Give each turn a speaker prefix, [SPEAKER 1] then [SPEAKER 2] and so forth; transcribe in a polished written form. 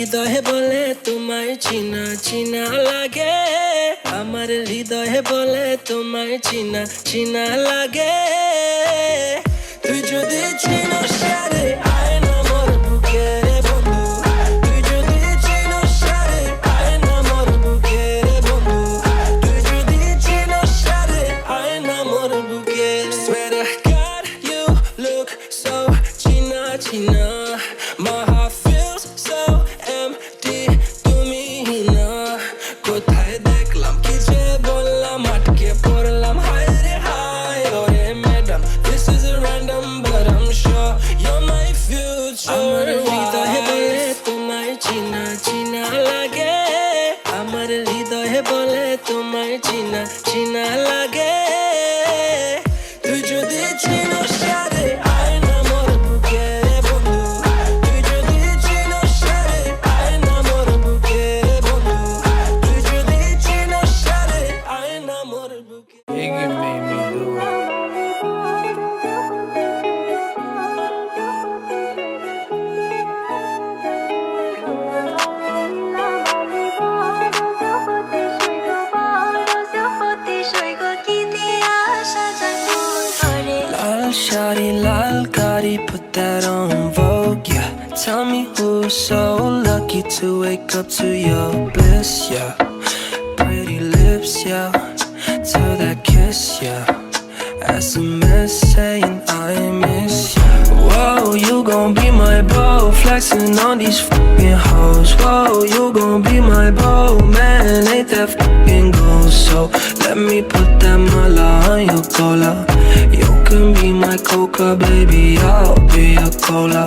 [SPEAKER 1] হৃদয়ে বলে তোমায় চিনা চিনা লাগে, আমার হৃদয়ে বলে তোমায় চিনা চিনা লাগে। তুই যদি চিনস রে আয় না মোর বুকে রে বন্ধু, তুই যদি চিনস রে আয় না মোর বুকে রে বন্ধু, তুই যদি চিনস রে আয় না মোর বুকে। Swear to God you look so china china, my heart feels so empty তুমি না। কোথায় দেখলাম কি যে বললাম, আটকে পড়লাম হায় রে হায়। ওরে madam this is a random but I'm sure you're my future. আমার হৃদয়ে বলে তোমায় চিনা চিনা লাগে, আমার হৃদয়ে বলে তোমায় চিনা চিনা লাগে। তুই যদি চিনস রে আয় না মোর বুকে রে বন্ধু, তুই যদি চিনস রে আয় না মোর বুকে রে বন্ধু, তুই যদি চিনস রে আয় না মোর বুকে।
[SPEAKER 2] Biggie made me do it.
[SPEAKER 1] Lal shawty, lal Gotti, put that on Vogue, yeah. Tell me who's so lucky to wake up to your bliss, yeah. Pretty lips, yeah, to that kiss, yeah. SMS saying I miss you. Whoa, you gon' be my beau, flexing on these fucking hoes. Whoa, you gon' be my beau, man, ain't that fucking gold. So let me put that mala on your cola. You can be my coca, baby, I'll be your cola.